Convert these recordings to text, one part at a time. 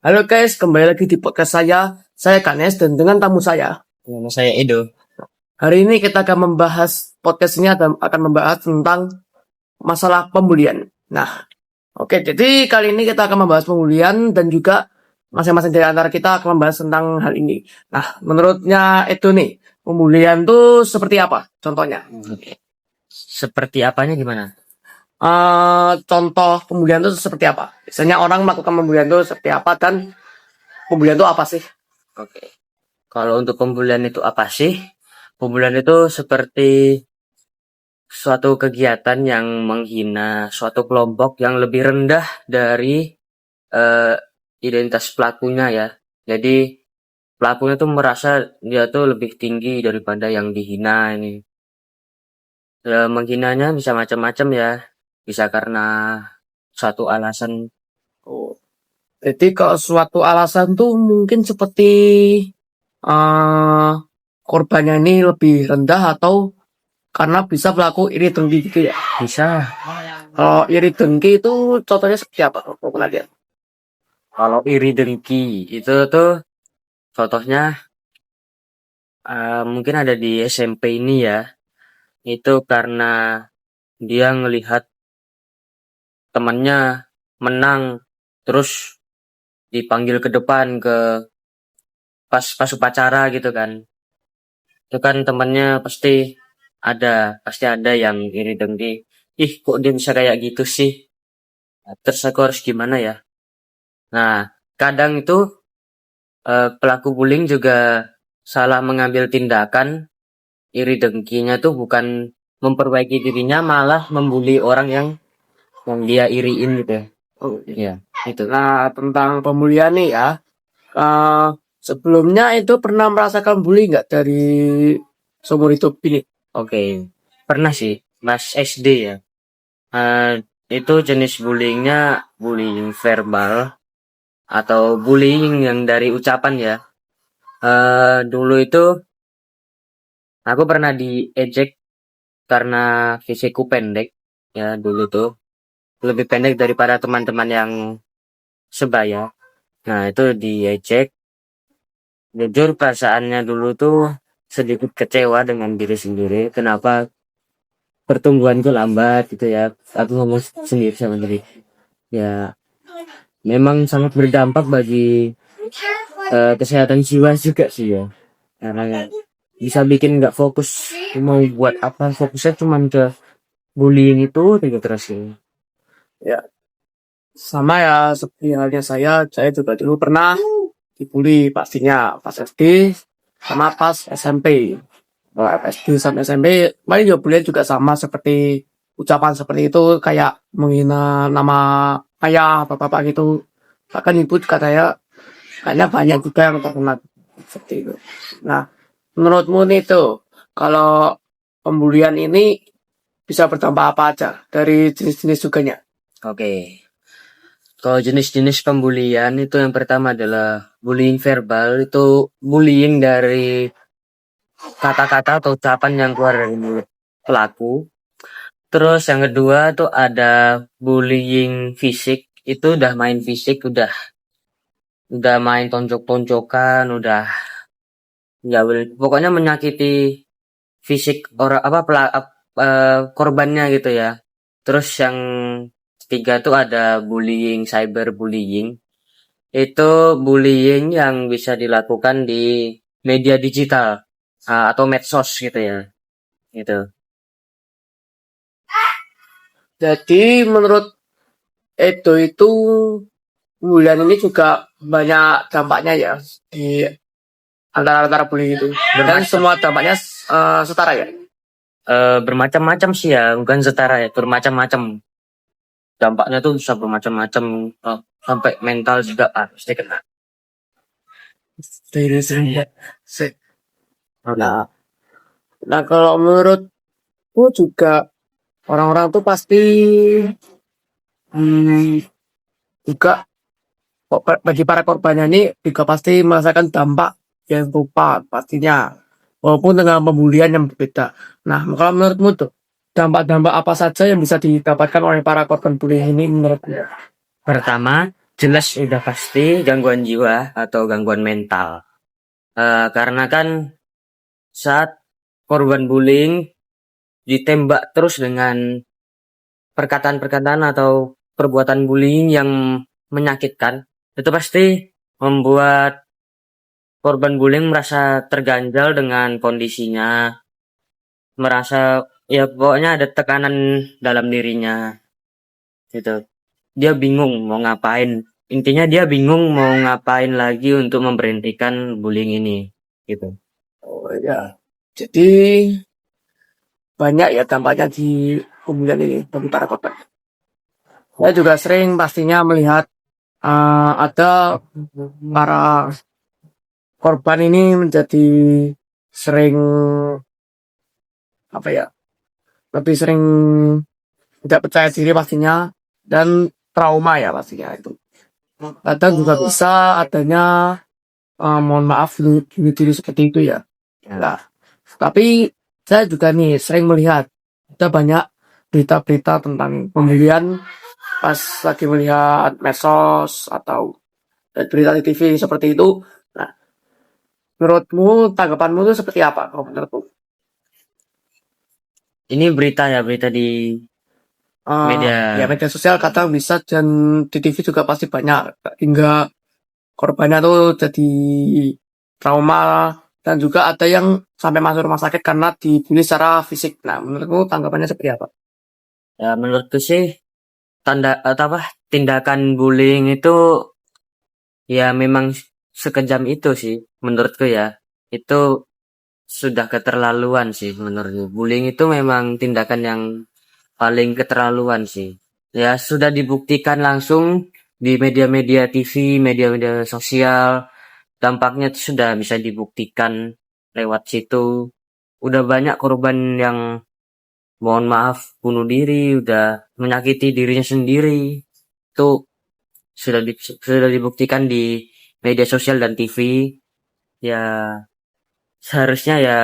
Halo guys, kembali lagi di podcast saya. Saya Kanes dan dengan tamu saya. Nama saya Edo. Hari ini kita akan membahas, podcast ini akan membahas tentang masalah pembulian. Nah, oke, jadi kali ini kita akan membahas pembulian dan juga masing-masing dari antara kita akan membahas tentang hal ini. Nah, menurutnya Edo nih, pembulian itu seperti apa? Contohnya? Seperti apanya gimana? Contoh pembulian itu seperti apa? Biasanya orang melakukan pembulian itu seperti apa dan pembulian itu apa sih? Oke. Kalau untuk pembulian itu apa sih? Pembulian itu seperti suatu kegiatan yang menghina suatu kelompok yang lebih rendah dari identitas pelakunya ya. Jadi pelakunya tuh merasa dia tuh lebih tinggi daripada yang dihina ini. Menghinanya bisa macam-macam ya. Bisa karena suatu alasan. Oh. Jadi kalau suatu alasan tuh mungkin seperti korbannya ini lebih rendah atau karena bisa pelaku iri dengki gitu ya. Bisa. Kalau iri dengki itu contohnya seperti apa? Kalau pernah lihat? Kalau iri dengki itu tuh contohnya mungkin ada di SMP ini ya. Itu karena dia ngelihat temannya menang terus dipanggil ke depan ke pas upacara gitu kan. Itu kan temannya pasti ada yang iri dengki. Ih, kok dia bisa kayak gitu sih? Nah, terus aku harus gimana ya? Nah, kadang itu pelaku bullying juga salah mengambil tindakan. Iri dengkinya tuh bukan memperbaiki dirinya, malah membuli orang yang dia iriin gitu ya. Oh, Iya, itu. nah, tentang pembulian nih ya. Sebelumnya itu pernah merasakan bully nggak dari seumur hidup ini? Oke, pernah sih, Mas SD ya. Itu jenis bullyingnya bullying verbal atau bullying yang dari ucapan ya. Dulu itu aku pernah diejek karena fisikku pendek ya dulu tuh. Lebih pendek daripada teman-teman yang sebaya. Nah, itu diejek. Jujur perasaannya dulu tuh sedikit kecewa dengan diri sendiri. Kenapa pertumbuhanku lambat gitu ya. Aku ngomong sendiri sama diri. Ya, memang sangat berdampak bagi kesehatan jiwa juga sih ya. Karena bisa bikin nggak fokus mau buat apa, fokusnya cuma ke bullying itu terus ya. Ya, sama ya seperti halnya saya juga dulu pernah dibully pastinya pas SD sama pas SMP. Kalau SD sampai SMP, paling ya bully juga sama seperti ucapan seperti itu kayak menghina nama ayah, bapak-bapak gitu. Bahkan ibu juga kayaknya banyak juga yang terkena seperti itu. Nah, menurutmu nih tuh, kalau pembulian ini bisa berdampak apa aja dari jenis-jenis juganya? Oke. Kalau jenis-jenis pembulian itu yang pertama adalah bullying verbal, itu bullying dari kata-kata atau ucapan yang keluar dari mulut pelaku. Terus yang kedua tuh ada bullying fisik, itu udah main fisik, udah main tonjok-tonjokan, udah ya pokoknya menyakiti fisik orang apa korbannya gitu ya. Terus yang ketiga tuh ada bullying, cyberbullying. Itu bullying yang bisa dilakukan di media digital atau medsos gitu ya. Gitu. Jadi menurut Edo itu pembulian ini juga banyak dampaknya ya di antara bullying itu. Dan semua dampaknya setara ya. Bermacam-macam sih ya, bukan setara ya, bermacam-macam. Dampaknya tuh bisa bermacam-macam sampai mental juga pasti kena. Dari saya. Nah, nah kalau menurutku juga orang-orang tuh pasti juga bagi para korbannya ini juga pasti merasakan dampak yang serupa pastinya. Walaupun dengan pembulian yang berbeda. Nah, kalau menurutmu tuh dampak-dampak apa saja yang bisa didapatkan oleh para korban bullying ini menurutmu? Pertama, Jelas udah pasti gangguan jiwa atau gangguan mental. Karena kan saat korban bullying ditembak terus dengan perkataan-perkataan atau perbuatan bullying yang menyakitkan, itu pasti membuat korban bullying merasa terganjal dengan kondisinya, merasa ya pokoknya ada tekanan dalam dirinya gitu. Dia bingung mau ngapain. Intinya dia bingung mau ngapain lagi untuk memberhentikan bullying ini gitu. Oh ya. Jadi banyak ya dampaknya di pembulian ini bagi para korban. Saya juga sering pastinya melihat ada para korban ini menjadi sering apa ya, lebih sering tidak percaya diri pastinya dan trauma ya pastinya itu. Kadang juga bisa adanya mohon maaf bunuh diri seperti itu ya. Nah, tapi saya juga nih sering melihat ada banyak berita-berita tentang pembulian pas lagi melihat medsos atau berita di TV seperti itu. Nah, menurutmu tanggapanmu itu seperti apa? Kalau menurutmu? Ini berita di media. Ya media sosial kadang bisa dan di TV juga pasti banyak hingga korbannya tuh jadi trauma dan juga ada yang sampai masuk rumah sakit karena dibully secara fisik. Nah, menurutmu tanggapannya seperti apa? Ya menurutku sih tindakan bullying itu ya memang sekejam itu sih menurutku ya. Itu sudah keterlaluan sih menurutku. Bullying itu memang tindakan yang paling keterlaluan sih. Ya sudah dibuktikan langsung di media-media TV, media-media sosial. Dampaknya itu sudah bisa dibuktikan lewat situ. Udah banyak korban yang mohon maaf bunuh diri, udah menyakiti dirinya sendiri. Itu sudah dibuktikan di media sosial dan TV. Ya seharusnya ya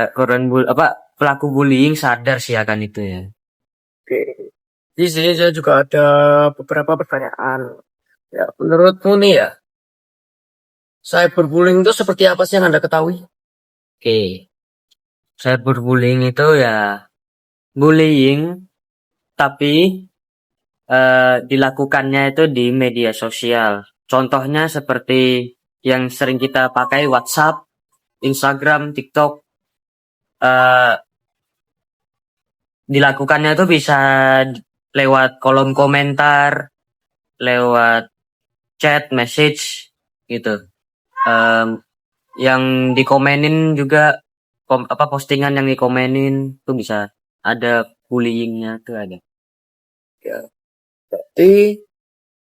pelaku bullying sadar sih akan itu ya. Oke. Di sini saya juga ada beberapa pertanyaan. Ya, menurutmu nih ya, cyberbullying itu seperti apa sih yang Anda ketahui? Oke, cyberbullying itu ya bullying tapi dilakukannya itu di media sosial. Contohnya seperti yang sering kita pakai WhatsApp, Instagram, TikTok. eh Dilakukannya itu bisa lewat kolom komentar, lewat chat, message gitu. Yang dikomenin juga postingan yang dikomenin tuh bisa ada bullyingnya tuh ada. Ya, jadi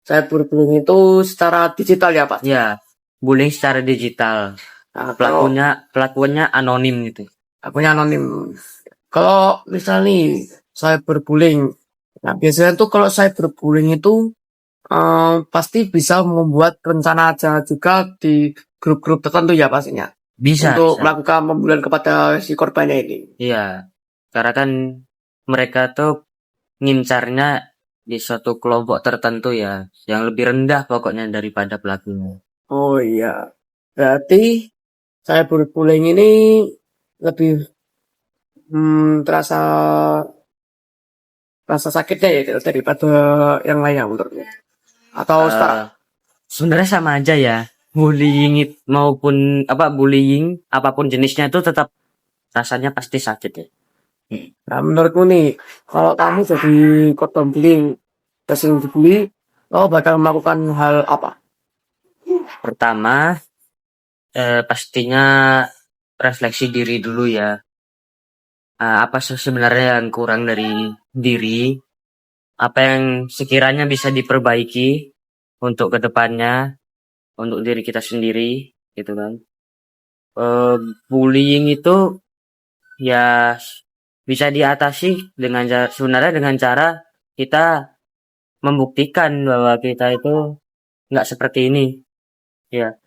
cyberbullying itu secara digital ya Pak? Ya, bullying secara digital. Nah, kalau Pelakunya anonim gitu. akunnya anonim. Kalau misalnya nih cyberbullying, nah biasanya tuh kalau cyberbullying itu pasti bisa membuat rencana jahat juga di grup-grup tertentu ya pastinya untuk Bisa. melakukan pembulian kepada si korbannya ini. Iya, karena kan mereka tuh ngincarnya di suatu kelompok tertentu ya, yang lebih rendah pokoknya daripada pelakunya. Oh iya, berarti cyberbullying ini lebih terasa rasa sakitnya ya daripada yang lainnya menurutnya. Atau setara? Eh, Sebenarnya sama aja ya. Bullying apapun jenisnya itu tetap rasanya pasti sakit ya. Nah, menurutmu nih, kalau kamu jadi korban bullying, sering dibully, kamu bakal melakukan hal apa? Pertama, pastinya refleksi diri dulu ya. Apa sih sebenarnya yang kurang dari diri? Apa yang sekiranya bisa diperbaiki untuk kedepannya, untuk diri kita sendiri, gitu kan? Eh, Bullying itu ya bisa diatasi sebenarnya dengan cara kita membuktikan bahwa kita itu nggak seperti ini. Ya,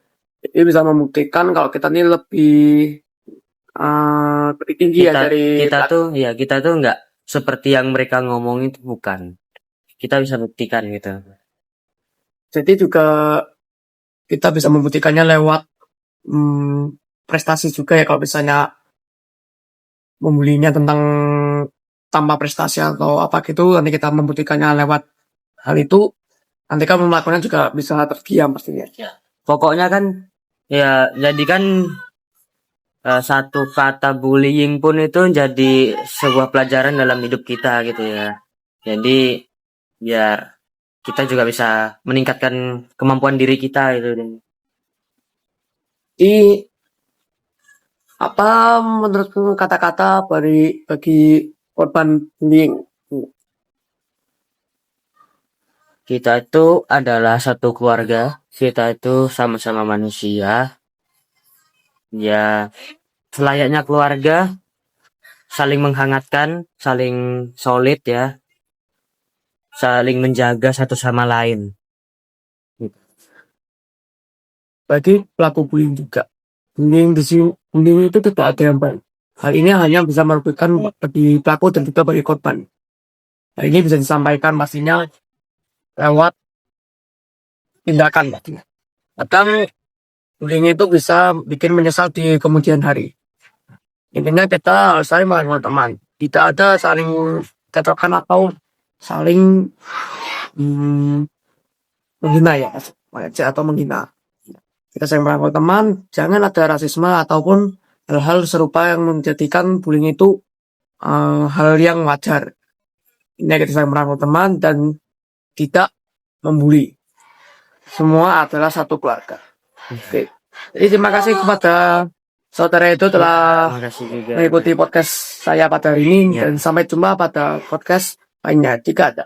Ini bisa membuktikan kalau kita ini lebih tinggi ya kita dari kita tuh nggak seperti yang mereka ngomong itu bukan. Kita bisa buktikan gitu. Jadi juga kita bisa membuktikannya lewat prestasi juga ya. Kalau misalnya membulinya tentang tanpa prestasi atau apa gitu, nanti kita membuktikannya lewat hal itu, nanti kan melakukannya juga bisa terdiam pastinya. Pokoknya kan ya jadikan satu kata bullying pun itu jadi sebuah pelajaran dalam hidup kita gitu ya. Jadi biar kita juga bisa meningkatkan kemampuan diri kita gitu. Jadi apa menurutmu kata-kata bagi korban bullying? Kita itu adalah satu keluarga, kita itu sama-sama manusia. Ya, selayaknya keluarga, saling menghangatkan, saling solid ya, saling menjaga satu sama lain. Bagi pelaku bullying juga. Bullying itu tidak ada yang baik. Hal ini hanya bisa merugikan bagi pelaku dan juga bagi korban. Hal ini bisa disampaikan pastinya lewat tindakan pastinya. Kadang bullying itu bisa bikin menyesal di kemudian hari. Intinya kita harus saling menghargai teman. Tidak ada saling cetokan atau saling menghina ya, atau menghina. Kita saling menghargai teman, jangan ada rasisme ataupun hal-hal serupa yang menjadikan bullying itu hal yang wajar. Ini kita saling menghargai teman dan tidak membuli. Semua adalah satu keluarga. Oke. Jadi terima kasih kepada saudara itu telah mengikuti podcast saya pada hari ini dan sampai jumpa pada podcast lainnya jika ada.